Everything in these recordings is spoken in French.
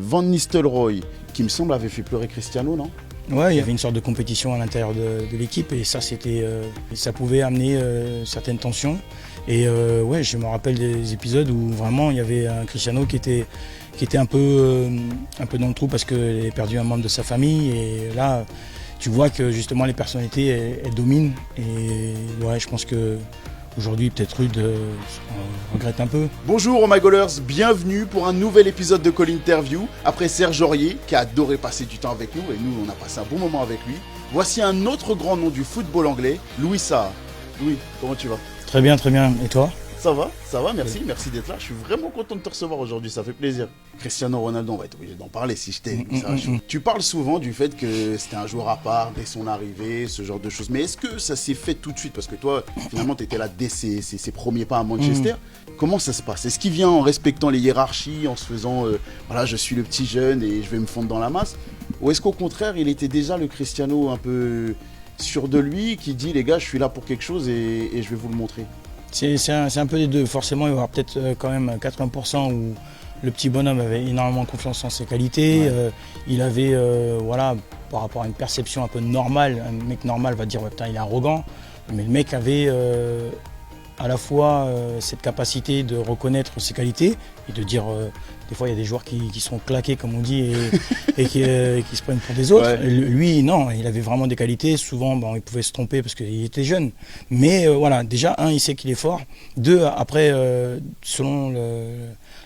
Van Nistelrooy, qui me semble avait fait pleurer Cristiano, non? Ouais, il y avait une sorte de compétition à l'intérieur de l'équipe et ça, ça pouvait amener certaines tensions. Et ouais, je me rappelle des épisodes où vraiment il y avait un Cristiano qui était un peu dans le trou parce qu'il avait perdu un membre de sa famille. Et là, tu vois que justement les personnalités elles dominent. Et ouais, je pense que aujourd'hui, peut-être Ruud regrette un peu. Bonjour My Goalers, bienvenue pour un nouvel épisode de Call Interview. Après Serge Aurier, qui a adoré passer du temps avec nous, et nous on a passé un bon moment avec lui. Voici un autre grand nom du football anglais, Louis Saha. Louis, comment tu vas? Très bien, très bien. Et toi? Ça va, merci, merci d'être là. Je suis vraiment content de te recevoir aujourd'hui, ça fait plaisir. Cristiano Ronaldo, on va être obligé d'en parler si je t'ai. Tu parles souvent du fait que c'était un joueur à part dès son arrivée, ce genre de choses. Mais est-ce que ça s'est fait tout de suite? Parce que toi, finalement, tu étais là dès ses premiers pas à Manchester. Comment ça se passe? Est-ce qu'il vient en respectant les hiérarchies, en se faisant voilà, je suis le petit jeune et je vais me fondre dans la masse? Ou est-ce qu'au contraire, il était déjà le Cristiano un peu sûr de lui, qui dit les gars, je suis là pour quelque chose et je vais vous le montrer? C'est un peu des deux. Forcément, il va y avoir peut-être quand même 80% où le petit bonhomme avait énormément confiance en ses qualités. Ouais. Il avait, voilà, par rapport à une perception un peu normale, un mec normal va dire ouais, putain, il est arrogant. Mais le mec avait à la fois cette capacité de reconnaître ses qualités et de dire des fois il y a des joueurs qui sont claqués comme on dit et qui se prennent pour des autres. Ouais. Lui non, il avait vraiment des qualités, souvent bon, il pouvait se tromper parce qu'il était jeune. Mais voilà, déjà il sait qu'il est fort. Deux, après selon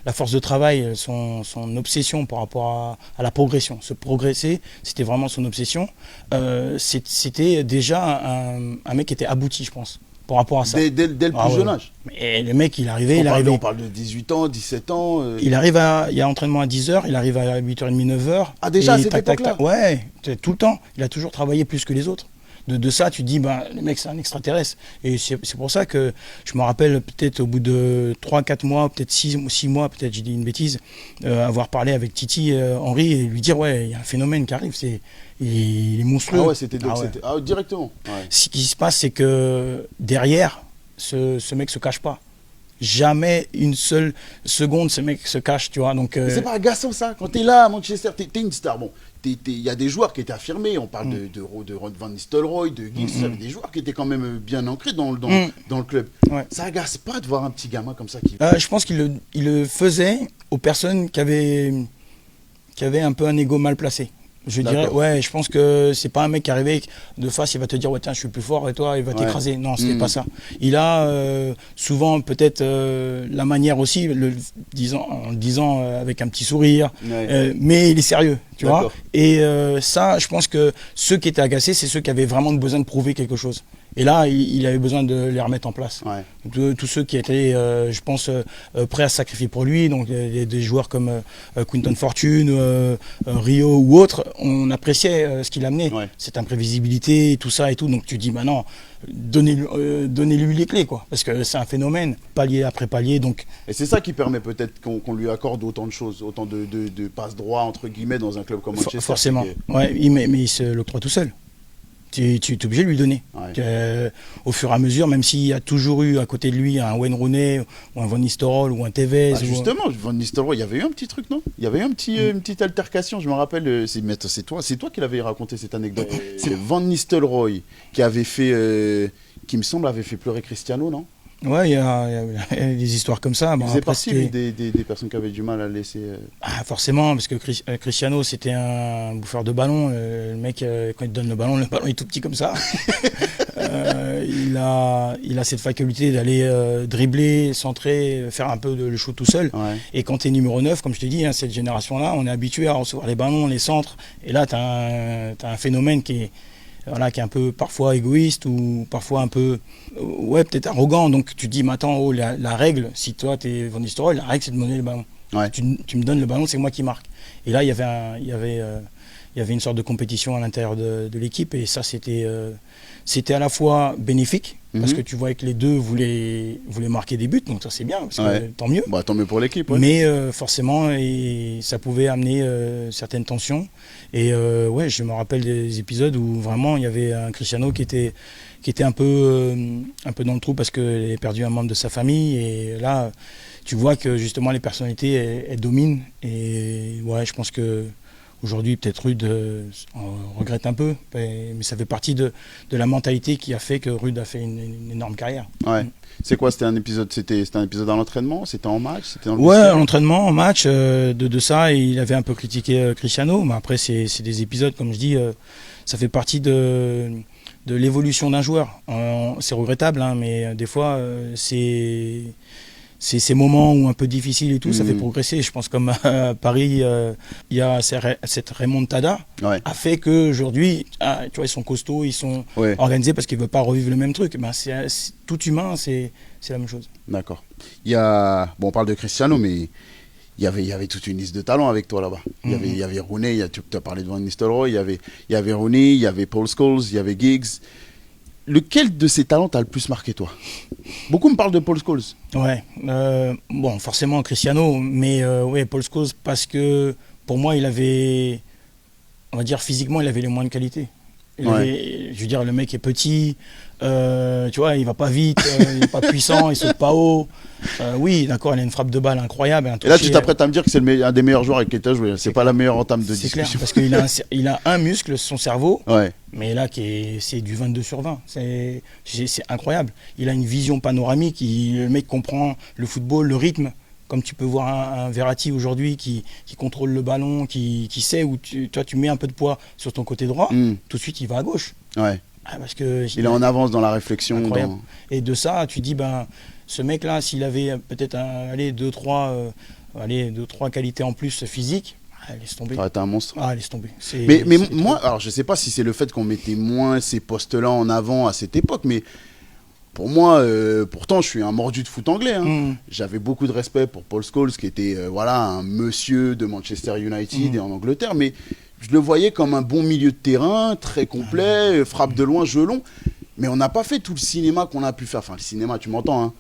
la force de travail, son obsession par rapport à la progression. Se progresser, c'était vraiment son obsession. C'était déjà un mec qui était abouti, je pense. Par rapport à ça. Dès le plus jeune âge. Et le mec, il arrivait. On parle de 18 ans, 17 ans. Il y a entraînement à 10h, il arrive à 8h30, 9h. Ah, déjà, à cette époque-là? Ouais, tout le temps. Il a toujours travaillé plus que les autres. De ça, tu te dis, bah, le mec, c'est un extraterrestre. Et c'est pour ça que je me rappelle peut-être au bout de 3-4 mois, peut-être 6 mois, peut-être j'ai dit une bêtise, avoir parlé avec Titi Henry et lui dire, ouais, il y a un phénomène qui arrive, il est monstrueux. Ah ouais, c'était directement. Ouais. Ce qui se passe, c'est que derrière, ce mec se cache pas. Jamais une seule seconde, ce mec se cache, tu vois. Donc, c'est pas agaçant ça. Quand t'es là à Manchester, t'es une star. Bon, il y a des joueurs qui étaient affirmés. On parle de Van Nistelrooy, de Giggs. Il y avait des joueurs qui étaient quand même bien ancrés dans le club. Ouais. Ça agace pas de voir un petit gamin comme ça qui. Je pense qu'il le faisait aux personnes qui avaient un peu un ego mal placé. Je dirais, ouais, je pense que c'est pas un mec qui arrivait de face, il va te dire, ouais, tiens, je suis plus fort et toi, il va t'écraser. Non, c'était pas ça. Il a souvent peut-être la manière aussi, en le disant avec un petit sourire, mais il est sérieux, tu vois. Et ça, je pense que ceux qui étaient agacés, c'est ceux qui avaient vraiment besoin de prouver quelque chose. Et là, il avait besoin de les remettre en place. Ouais. Tous ceux qui étaient, je pense, prêts à se sacrifier pour lui, donc des joueurs comme Quinton Fortune, Rio ou autres, on appréciait ce qu'il amenait, cette imprévisibilité, tout ça et tout. Donc tu dis, bah non, donnez-lui les clés, quoi, parce que c'est un phénomène, palier après palier. Donc... Et c'est ça qui permet peut-être qu'on lui accorde autant de choses, autant de passe droit, entre guillemets, dans un club comme Manchester. Forcément, ouais, mais il se l'octroie tout seul. Tu es obligé de lui donner. Ouais. Au fur et à mesure, même s'il y a toujours eu à côté de lui un Wayne Rooney, ou un Van Nistelrooy, ou un Tevez. Justement, Van Nistelrooy, il y avait eu un petit truc, non? Il y avait eu une petite altercation, je me rappelle. C'est toi qui l'avais raconté cette anecdote. C'est Van Nistelrooy qui avait fait, qui me semble avait fait pleurer Cristiano, non? Ouais, il y a des histoires comme ça. Il faisait partie des personnes qui avaient du mal à laisser... Ah, forcément, parce que Cristiano, c'était un bouffeur de ballon. Le mec, quand il te donne le ballon est tout petit comme ça. Il a cette faculté d'aller dribbler, centrer, faire un peu le show tout seul. Ouais. Et quand tu es numéro 9, comme je te dis, cette génération-là, on est habitué à recevoir les ballons, les centres. Et là, tu as un phénomène qui est un peu parfois égoïste ou parfois un peu, peut-être arrogant. Donc tu te dis, mais attends, la règle, si toi tu es Van Nistelrooy, la règle c'est de me donner le ballon. Ouais. Tu me donnes le ballon, c'est moi qui marque. Et là, il y avait il y avait une sorte de compétition à l'intérieur de l'équipe et ça c'était à la fois bénéfique parce que tu vois que les deux voulaient marquer des buts, donc ça c'est bien, parce que, tant mieux. Bah, tant mieux pour l'équipe. Ouais. Mais forcément, ça pouvait amener certaines tensions. Et je me rappelle des épisodes où vraiment il y avait un Cristiano qui était un peu dans le trou parce qu'il avait perdu un membre de sa famille. Et là, tu vois que justement les personnalités elles dominent. Et ouais, je pense que aujourd'hui, peut-être Ruud regrette un peu, mais ça fait partie de la mentalité qui a fait que Ruud a fait une énorme carrière. Ouais. C'est quoi, c'était un épisode à l'entraînement, c'était en match, c'était dans le ouais, à l'entraînement, en match, de ça, il avait un peu critiqué Cristiano, mais après c'est des épisodes, comme je dis, ça fait partie de l'évolution d'un joueur. C'est regrettable, hein, mais des fois, c'est ces moments où un peu difficiles et tout, ça fait progresser. Je pense comme à Paris, il y a cette remontada a fait qu'aujourd'hui, tu vois, ils sont costauds, ils sont organisés parce qu'ils ne veulent pas revivre le même truc. Ben, c'est tout humain, c'est la même chose. D'accord. On parle de Cristiano, mais il y avait toute une liste de talents avec toi là-bas. Il y avait Rooney, tu as parlé de Van Nistelrooy, il y avait Rooney, il y avait Paul Scholes, il y avait Giggs. Lequel de ces talents t'a le plus marqué, toi? Beaucoup me parlent de Paul Scholes. Ouais, forcément Cristiano, mais Paul Scholes parce que pour moi il avait, on va dire physiquement, il avait les moins de qualité. Je veux dire, le mec est petit, tu vois, il va pas vite, il n'est pas puissant, il saute pas haut. Oui, d'accord, il a une frappe de balle incroyable. Et là, tu t'apprêtes à me dire que c'est un des meilleurs joueurs avec qui tu as joué. C'est pas la meilleure entame de discussion. C'est clair, parce qu'il a un muscle, son cerveau, mais là, c'est du 22/20. C'est incroyable. Il a une vision panoramique, le mec comprend le football, le rythme. Comme tu peux voir un Verratti aujourd'hui qui contrôle le ballon, qui sait où tu mets un peu de poids sur ton côté droit, tout de suite il va à gauche. Ouais. Parce que il est en avance dans la réflexion. Et de ça, tu dis, ce mec-là, s'il avait peut-être deux, trois qualités en plus physiques, laisse tomber. Ça aurait été un monstre. Laisse tomber. Mais moi, alors je sais pas si c'est le fait qu'on mettait moins ces postes-là en avant à cette époque, mais pour moi, pourtant, je suis un mordu de foot anglais. Hein. J'avais beaucoup de respect pour Paul Scholes, qui était un monsieur de Manchester United et en Angleterre, mais je le voyais comme un bon milieu de terrain, très complet, frappe de loin, jeu long. Mais on n'a pas fait tout le cinéma qu'on a pu faire. Enfin, le cinéma, tu m'entends. Hein.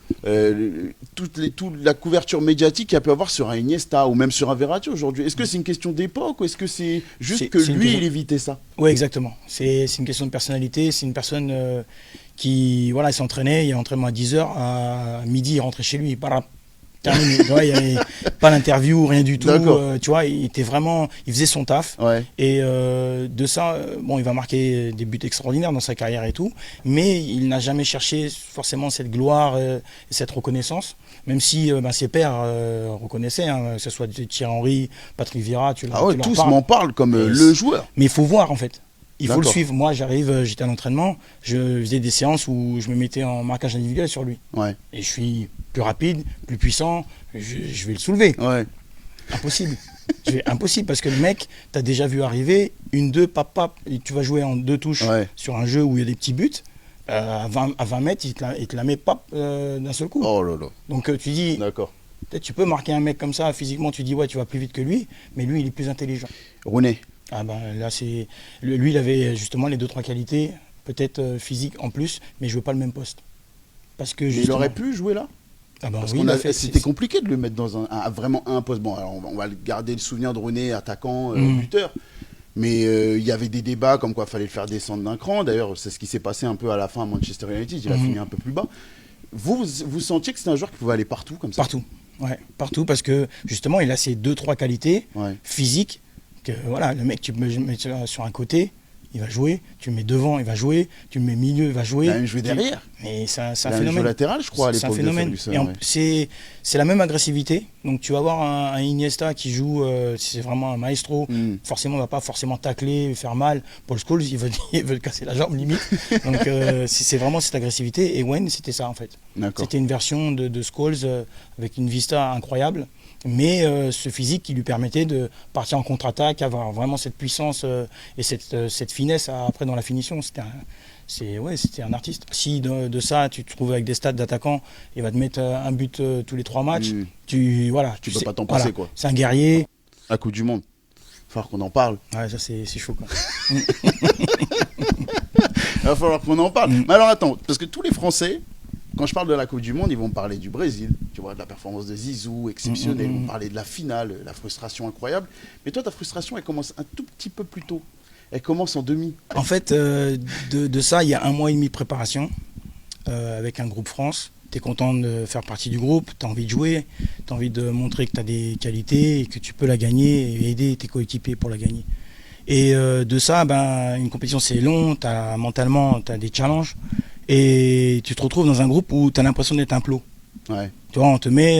Toute la couverture médiatique qu'il y a pu avoir sur un Iniesta ou même sur un Verratti aujourd'hui. Est-ce que c'est une question d'époque ou est-ce que c'est juste que lui, il évitait ça? Oui, exactement. C'est une question de personnalité. C'est une personne qui s'entraînait. Il y a entraînement à 10h. À midi, il rentrait chez lui. Terminé. Il n'y avait pas d'interview, rien du tout. Tu vois, il faisait son taf. Ouais. Et de ça, il va marquer des buts extraordinaires dans sa carrière et tout. Mais il n'a jamais cherché forcément cette gloire et cette reconnaissance. Même si ses pairs reconnaissaient, que ce soit Thierry Henry, Patrick Vieira, tous m'en parlent comme le joueur. Mais il faut voir en fait. Il faut le suivre. Moi, j'étais à l'entraînement, je faisais des séances où je me mettais en marquage individuel sur lui. Ouais. Et je suis plus rapide, plus puissant, je vais le soulever. Ouais. Impossible. Impossible parce que le mec, t'as déjà vu arriver, 1-2, pap, et tu vas jouer en 2 touches sur un jeu où il y a des petits buts. À 20 mètres, il te la met d'un seul coup. Oh là là. Donc tu dis, peut-être tu peux marquer un mec comme ça, physiquement, tu dis, tu vas plus vite que lui, mais lui, il est plus intelligent. Rooney. Là, lui, il avait justement les 2-3 qualités, peut-être physiques en plus, mais je veux pas le même poste. Parce que il aurait pu jouer là. Parce que c'était compliqué de le mettre dans vraiment un poste. Bon, alors on va garder le souvenir de Rooney, attaquant, buteur. Mais il y avait des débats comme quoi il fallait le faire descendre d'un cran. D'ailleurs, c'est ce qui s'est passé un peu à la fin à Manchester United. Il a fini un peu plus bas. Vous sentiez que c'était un joueur qui pouvait aller partout comme ça? Partout, parce que justement, il a ces 2-3 qualités physiques. Que, le mec, tu le mets sur un côté, il va jouer, tu le mets devant, il va jouer, tu le mets milieu, il va jouer. Il a même joué derrière. Mais c'est un phénomène. Il a joué latéral, je crois, à l'époque. C'est un phénomène. C'est la même agressivité. Donc tu vas voir un Iniesta qui joue, c'est vraiment un maestro. Forcément, il ne va pas forcément tacler, faire mal. Paul Scholes, il veut casser la jambe limite. Donc c'est vraiment cette agressivité. Et Wayne, c'était ça en fait. C'était une version de Scholes avec une vista incroyable. Mais ce physique qui lui permettait de partir en contre-attaque, avoir vraiment cette puissance et cette finesse après dans la finition. C'était un artiste. Si de ça, tu te trouves avec des stats d'attaquant, il va te mettre un but tous les 3 matchs. Tu peux pas t'en passer, quoi. C'est un guerrier. À Coupe du Monde. falloir qu'on en parle. Ouais, ça c'est choquant. Il va falloir qu'on en parle. Mais alors attends, parce que tous les Français, quand je parle de la Coupe du Monde, ils vont me parler du Brésil, tu vois, de la performance de Zizou, exceptionnelle. Ils vont me parler de la finale, la frustration incroyable. Mais toi, ta frustration, elle commence un tout petit peu plus tôt. Elle commence en demi. En fait, de ça, il y a 1 mois et demi de préparation avec un groupe France. Tu es content de faire partie du groupe, tu as envie de jouer, tu as envie de montrer que tu as des qualités et que tu peux la gagner et aider tes coéquipiers pour la gagner. Et de ça, une compétition c'est long, mentalement tu as des challenges et tu te retrouves dans un groupe où tu as l'impression d'être un plot. Ouais. Tu vois, on te met,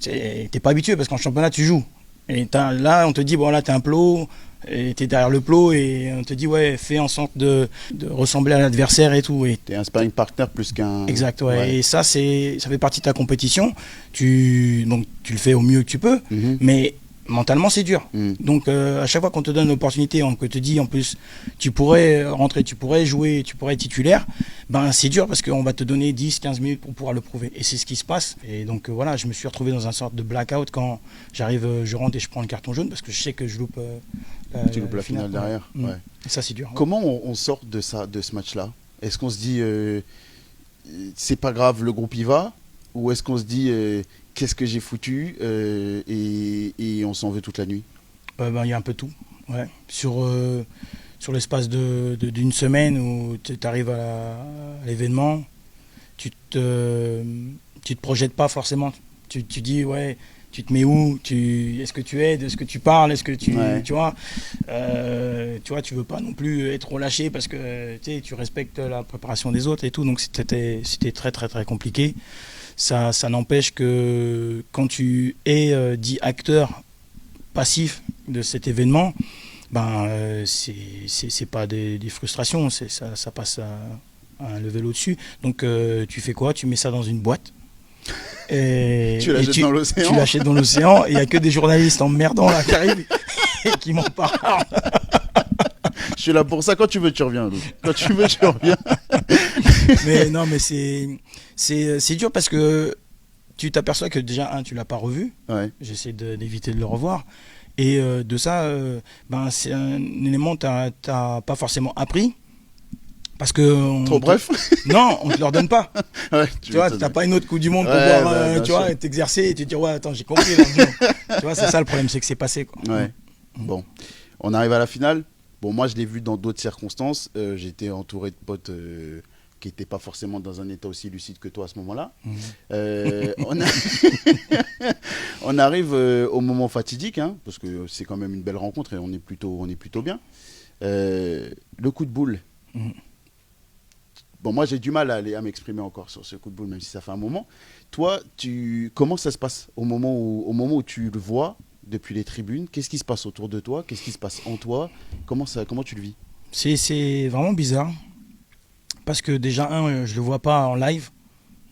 t'es pas habitué parce qu'en championnat tu joues. Et là on te dit, bon là t'es un plot, et t'es derrière le plot et on te dit ouais, fais en sorte de ressembler à l'adversaire et tout. Et t'es un sparring partner plus qu'un... Exact, ouais. Et ça fait partie de ta compétition. Donc tu le fais au mieux que tu peux, mais mentalement c'est dur. Donc à chaque fois qu'on te donne l'opportunité, on te dit en plus tu pourrais rentrer, tu pourrais jouer, tu pourrais être titulaire, c'est dur parce qu'on va te donner 10-15 minutes pour pouvoir le prouver. Et c'est ce qui se passe. Et donc voilà, je me suis retrouvé dans un sorte de blackout quand j'arrive, je rentre et je prends le carton jaune parce que je sais que je loupe la finale derrière. Ouais. Et ça c'est dur. Comment on sort de ce match-là? Est-ce qu'on se dit c'est pas grave, le groupe y va? Ou est-ce qu'on se dit qu'est-ce que j'ai foutu et on s'en veut toute la nuit? Il y a un peu tout. Ouais. Sur l'espace d'une semaine où tu arrives à l'événement, tu te projettes pas forcément. Tu dis ouais, tu te mets où? Est-ce que tu aides? Est-ce que tu parles? Est-ce que tu vois, tu veux pas non plus être relâché parce que tu respectes la préparation des autres et tout. Donc c'était très très très compliqué. Ça n'empêche que quand tu es dit acteur passif de cet événement, c'est pas des frustrations, ça passe à un level au-dessus. Donc tu fais quoi? Tu mets ça dans une boîte. Et tu l'achètes dans l'océan. Tu l'achètes dans l'océan et il n'y a que des journalistes emmerdants là qui arrivent et qui m'en parlent. Je suis là pour ça, quand tu veux tu reviens. Quand tu veux tu reviens. Mais non, mais c'est dur parce que tu t'aperçois que déjà, tu l'as pas revu. Ouais. J'essaie d'éviter de le revoir. Et de ça, c'est un élément que tu n'as pas forcément appris. Parce que trop bref. Non, on ne te leur donne pas. Ouais, tu vois, tu n'as pas une autre Coupe du Monde pour pouvoir t'exercer et te dire, ouais, attends, j'ai compris. Tu vois, c'est ça le problème, c'est que c'est passé. Quoi. Ouais. Bon, on arrive à la finale. Bon, moi, je l'ai vu dans d'autres circonstances. J'étais entouré de potes qui n'étaient pas forcément dans un état aussi lucide que toi à ce moment-là. On arrive au moment fatidique, parce que c'est quand même une belle rencontre et on est plutôt bien. Le coup de boule. Bon, moi, j'ai du mal à m'exprimer encore sur ce coup de boule, même si ça fait un moment. Toi, comment ça se passe au moment où tu le vois depuis les tribunes? Qu'est-ce qui se passe autour de toi? Qu'est-ce qui se passe en toi? Comment tu le vis? C'est vraiment bizarre. Parce que déjà, je le vois pas en live.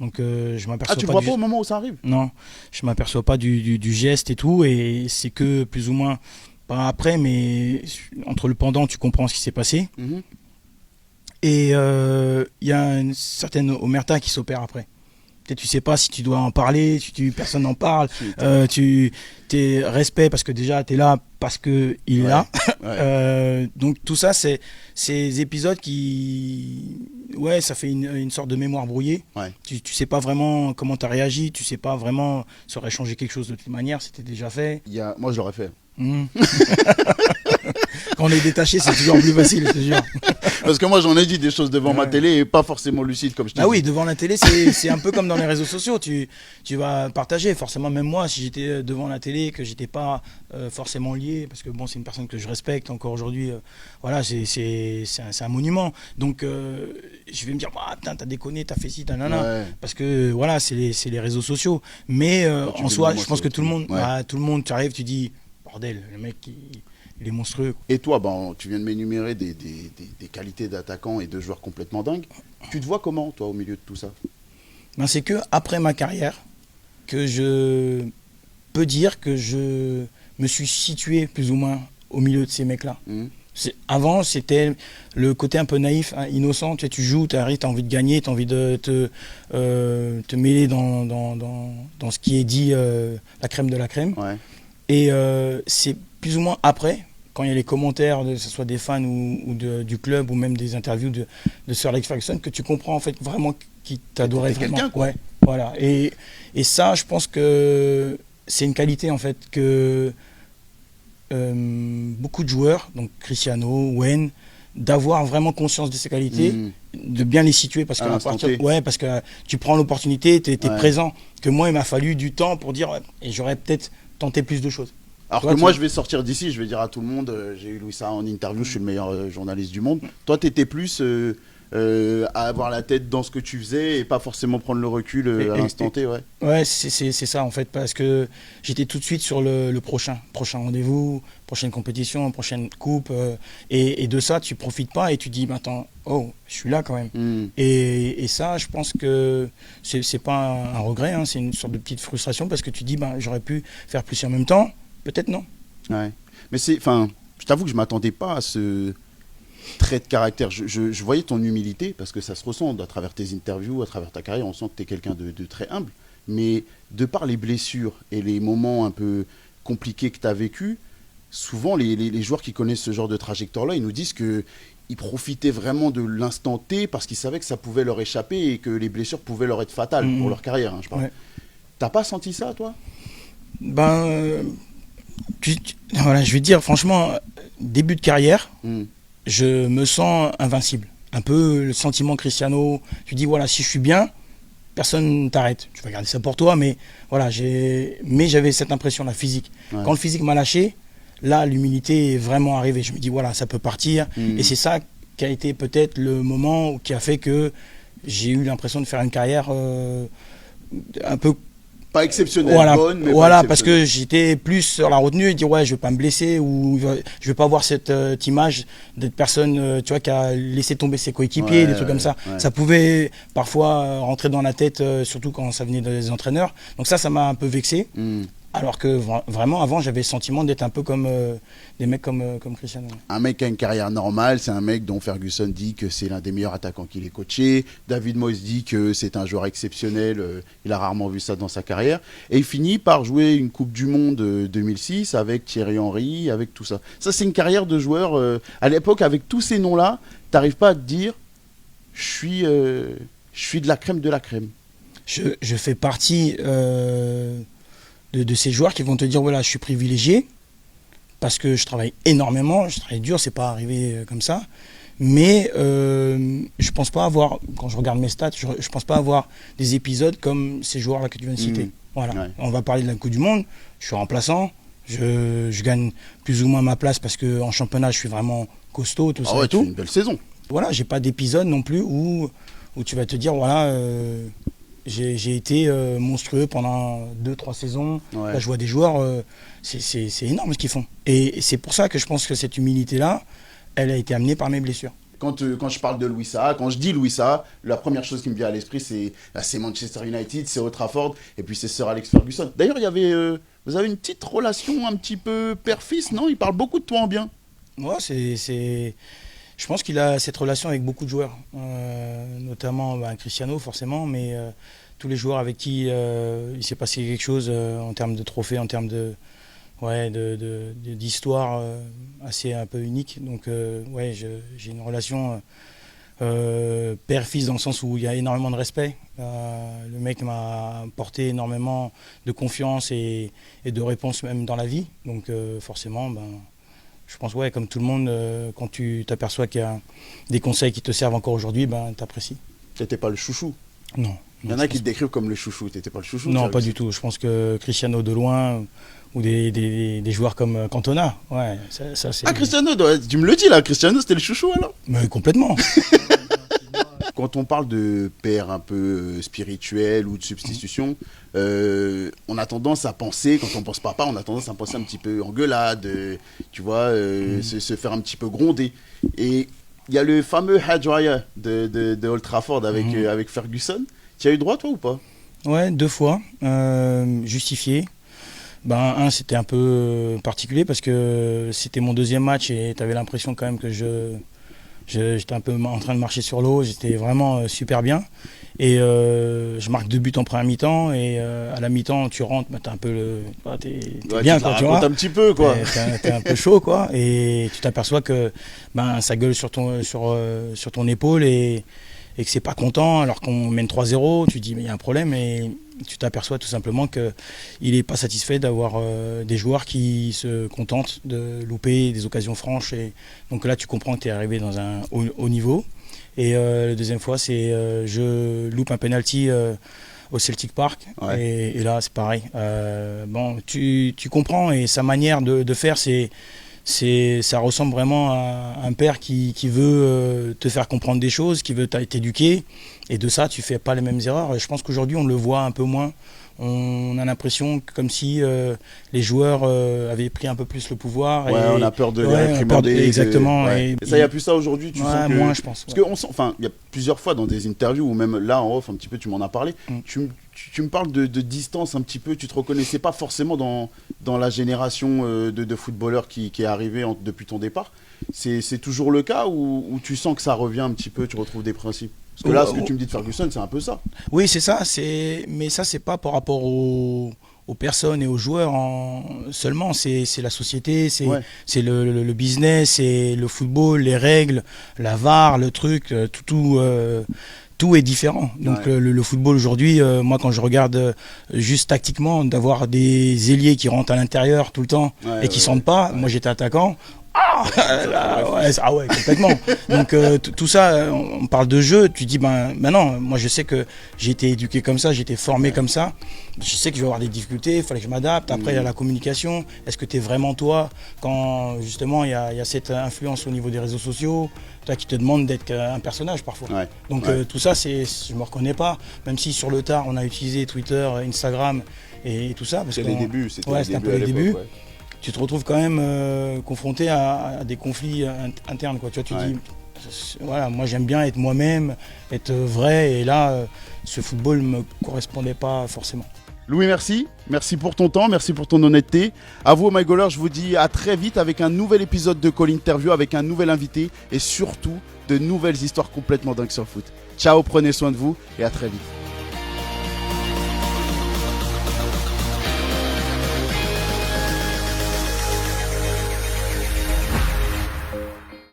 Donc, je m'aperçois pas. Tu le vois pas au moment où ça arrive? Non, je m'aperçois pas du geste et tout. Et c'est que plus ou moins, pas après, mais entre le pendant, tu comprends ce qui s'est passé. Et il y a une certaine omerta qui s'opère après. Peut-être tu sais pas si tu dois en parler, personne n'en parle. T'es respect parce que déjà tu es là parce que il est là. Donc tout ça, c'est ces épisodes qui, ça fait une sorte de mémoire brouillée. Tu sais pas vraiment comment tu as réagi, tu sais pas vraiment ça aurait changé quelque chose de toute manière, c'était déjà fait. Moi je l'aurais fait. Quand on est détaché, c'est toujours plus facile, je te jure. Parce que moi, j'en ai dit des choses devant ma télé et pas forcément lucides, comme je te dis. Ah oui, devant la télé, c'est un peu comme dans les réseaux sociaux. Tu vas partager. Forcément, même moi, si j'étais devant la télé, que j'étais pas forcément lié, parce que bon, c'est une personne que je respecte encore aujourd'hui. C'est un monument. Donc, je vais me dire, putain, t'as déconné, t'as fait ci, t'as nana. Parce que voilà, c'est les réseaux sociaux. Mais en soi, je pense que tout le monde, tu arrives, tu dis, bordel, le mec, il est monstrueux. Et toi, tu viens de m'énumérer des qualités d'attaquant et de joueur complètement dingue. Tu te vois comment, toi, au milieu de tout ça? C'est que après ma carrière que je peux dire que je me suis situé plus ou moins au milieu de ces mecs-là. Avant, c'était le côté un peu naïf, innocent. Tu joues, tu arrives, tu as envie de gagner, tu as envie de te mêler dans ce qui est dit la crème de la crème. Et c'est plus ou moins après, quand il y a les commentaires, que ce soit des fans ou du club, ou même des interviews de Sir Alex Ferguson, que tu comprends en fait vraiment qui t'adorait vraiment. Quelqu'un, quoi. Ouais, voilà. Et ça, je pense que c'est une qualité en fait que beaucoup de joueurs, donc Cristiano, Wayne, d'avoir vraiment conscience de ces qualités, de bien les situer parce parce que tu prends l'opportunité, tu es présent. Que moi, il m'a fallu du temps pour dire et j'aurais peut-être tenté plus de choses. Alors que moi, je vais sortir d'ici, je vais dire à tout le monde, j'ai eu Louisa en interview, je suis le meilleur journaliste du monde. Toi, tu étais plus à avoir la tête dans ce que tu faisais et pas forcément prendre le recul à l'instant T. Ouais, ouais c'est ça en fait, parce que j'étais tout de suite sur le prochain rendez-vous, prochaine compétition, prochaine coupe. Et de ça, tu profites pas et tu dis, attends, oh, je suis là quand même. Et ça, je pense que c'est pas un regret, hein, c'est une sorte de petite frustration parce que tu dis, j'aurais pu faire plus en même temps. Peut-être non. Ouais. Mais je t'avoue que je m'attendais pas à ce trait de caractère. Je voyais ton humilité parce que ça se ressent à travers tes interviews, à travers ta carrière. On sent que tu es quelqu'un de très humble. Mais de par les blessures et les moments un peu compliqués que tu as vécu, souvent les joueurs qui connaissent ce genre de trajectoire-là, ils nous disent qu'ils profitaient vraiment de l'instant T parce qu'ils savaient que ça pouvait leur échapper et que les blessures pouvaient leur être fatales pour leur carrière. Hein, je parle. Ouais. T'as pas senti ça, toi ? Voilà, je vais te dire, franchement, début de carrière, je me sens invincible. Un peu le sentiment Cristiano. Tu dis, voilà, si je suis bien, personne ne t'arrête. Tu vas garder ça pour toi, mais voilà, mais j'avais cette impression-là, physique. Ouais. Quand le physique m'a lâché, là, l'humilité est vraiment arrivée. Je me dis, voilà, ça peut partir. Et c'est ça qui a été peut-être le moment qui a fait que j'ai eu l'impression de faire une carrière un peu... Pas exceptionnelle, voilà, bonne, mais voilà, parce que j'étais plus sur la retenue et dire ouais, je vais pas me blesser ou je vais pas avoir cette image d'être personne, tu vois, qui a laissé tomber ses coéquipiers, des trucs comme ça. Ouais. Ça pouvait parfois rentrer dans la tête, surtout quand ça venait des entraîneurs. Donc ça m'a un peu vexé. Alors que vraiment, avant, j'avais le sentiment d'être un peu comme des mecs comme Cristiano. Un mec qui a une carrière normale, c'est un mec dont Ferguson dit que c'est l'un des meilleurs attaquants qu'il ait coaché. David Moyes dit que c'est un joueur exceptionnel. Il a rarement vu ça dans sa carrière. Et il finit par jouer une Coupe du Monde 2006 avec Thierry Henry, avec tout ça. Ça, c'est une carrière de joueur. À l'époque, avec tous ces noms-là, tu n'arrives pas à te dire je suis de la crème de la crème. Je fais partie... De ces joueurs qui vont te dire voilà, je suis privilégié parce que je travaille énormément, je travaille dur, c'est pas arrivé comme ça, mais je pense pas avoir, quand je regarde mes stats, je pense pas avoir des épisodes comme ces joueurs là que tu viens de citer. Voilà. Ouais. On va parler de la Coupe du Monde, je suis remplaçant, je gagne plus ou moins ma place parce que en championnat je suis vraiment costaud, tout ça ouais, et tout. Tu fais une belle saison. Voilà, j'ai pas d'épisode non plus où tu vas te dire voilà. J'ai été monstrueux pendant 2-3 saisons. Ouais. Là, je vois des joueurs, c'est énorme ce qu'ils font. Et c'est pour ça que je pense que cette humilité-là, elle a été amenée par mes blessures. Quand je parle de Louis Saha, quand je dis Louis Saha, la première chose qui me vient à l'esprit, c'est Manchester United, c'est Old Trafford, et puis c'est Sir Alex Ferguson. D'ailleurs, vous avez une petite relation un petit peu père-fils, non ? Il parle beaucoup de toi en bien. Ouais, je pense qu'il a cette relation avec beaucoup de joueurs, notamment Cristiano forcément, mais tous les joueurs avec qui il s'est passé quelque chose en termes de trophées, en termes d'histoire assez un peu unique. Donc ouais, j'ai une relation père-fils dans le sens où il y a énormément de respect. Le mec m'a apporté énormément de confiance et de réponses même dans la vie. Donc forcément, je pense, ouais, comme tout le monde, quand tu t'aperçois qu'il y a des conseils qui te servent encore aujourd'hui, t'apprécies. T'étais pas le chouchou ? Non. Il y en a qui te décrivent comme le chouchou. T'étais pas le chouchou ? Non, pas du tout. Je pense que Cristiano de loin, ou des joueurs comme Cantona, ouais, ça c'est... Ah, Cristiano, tu me le dis là, Cristiano c'était le chouchou alors ? Mais complètement. Quand on parle de père un peu spirituel ou de substitution, on a tendance à penser, quand on pense papa, on a tendance à penser un petit peu engueulade, tu vois, se faire un petit peu gronder. Et il y a le fameux Hadj Raya de Old Trafford avec Ferguson. Tu y as eu droit toi ou pas ? Ouais, 2 fois, justifié. Un, c'était un peu particulier parce que c'était mon 2e match et tu avais l'impression quand même que je J'étais un peu en train de marcher sur l'eau, j'étais vraiment super bien. Et je marque 2 buts en première mi-temps et à la mi-temps tu rentres, t'es un peu t'es bien quoi, tu vois. Un petit peu quoi. T'es un peu chaud quoi et tu t'aperçois que ça gueule sur ton épaule et que c'est pas content alors qu'on mène 3-0, tu te dis mais il y a un problème et tu t'aperçois tout simplement qu'il n'est pas satisfait d'avoir des joueurs qui se contentent de louper des occasions franches et donc là tu comprends que tu es arrivé dans un haut niveau. Et la deuxième fois, c'est je loupe un penalty au Celtic Park. Ouais. Et là, c'est pareil. Tu comprends et sa manière de faire, ça ressemble vraiment à un père qui veut te faire comprendre des choses, qui veut t'éduquer. Et de ça, tu fais pas les mêmes erreurs. Et je pense qu'aujourd'hui, on le voit un peu moins. On a l'impression comme si les joueurs avaient pris un peu plus le pouvoir. Ouais, on a peur de les réprimander. Exactement. Et ça, il n'y a plus ça aujourd'hui. Tu sens que... moins, je pense. Parce qu'on sent, il y a plusieurs fois dans des interviews, ou même là en off, un petit peu, tu m'en as parlé. Tu me parles de distance un petit peu. Tu te reconnaissais pas forcément dans la génération de footballeurs qui est arrivée depuis ton départ. C'est toujours le cas ou tu sens que ça revient un petit peu, tu retrouves des principes? Parce que là, ce que tu me dis de Ferguson, c'est un peu ça. Oui, c'est ça. Mais ça, c'est pas par rapport aux personnes et aux joueurs seulement. C'est la société, c'est le business, c'est le football, les règles, la VAR, le truc, tout est différent. Donc le football aujourd'hui, moi quand je regarde juste tactiquement, d'avoir des ailiers qui rentrent à l'intérieur tout le temps et qui sentent pas, moi j'étais attaquant. Ouais, complètement. Donc tout ça, on parle de jeu, tu dis non, moi je sais que j'ai été éduqué comme ça, j'ai été formé comme ça, je sais que je vais avoir des difficultés, il fallait que je m'adapte. Après il y a la communication, est-ce que tu es vraiment toi quand justement il y a cette influence au niveau des réseaux sociaux, toi qui te demande d'être un personnage parfois. Donc tout ça, je me reconnais pas, même si sur le tard on a utilisé Twitter, Instagram et tout ça. C'était les débuts, c'était un peu les débuts. Tu te retrouves quand même confronté à des conflits internes, quoi. Tu vois, tu dis, voilà, moi j'aime bien être moi-même, être vrai, et là, ce football ne me correspondait pas forcément. Louis, merci. Merci pour ton temps, merci pour ton honnêteté. À vous, My Goalers, je vous dis à très vite avec un nouvel épisode de Call Interview, avec un nouvel invité et surtout de nouvelles histoires complètement dingues sur le foot. Ciao, prenez soin de vous et à très vite.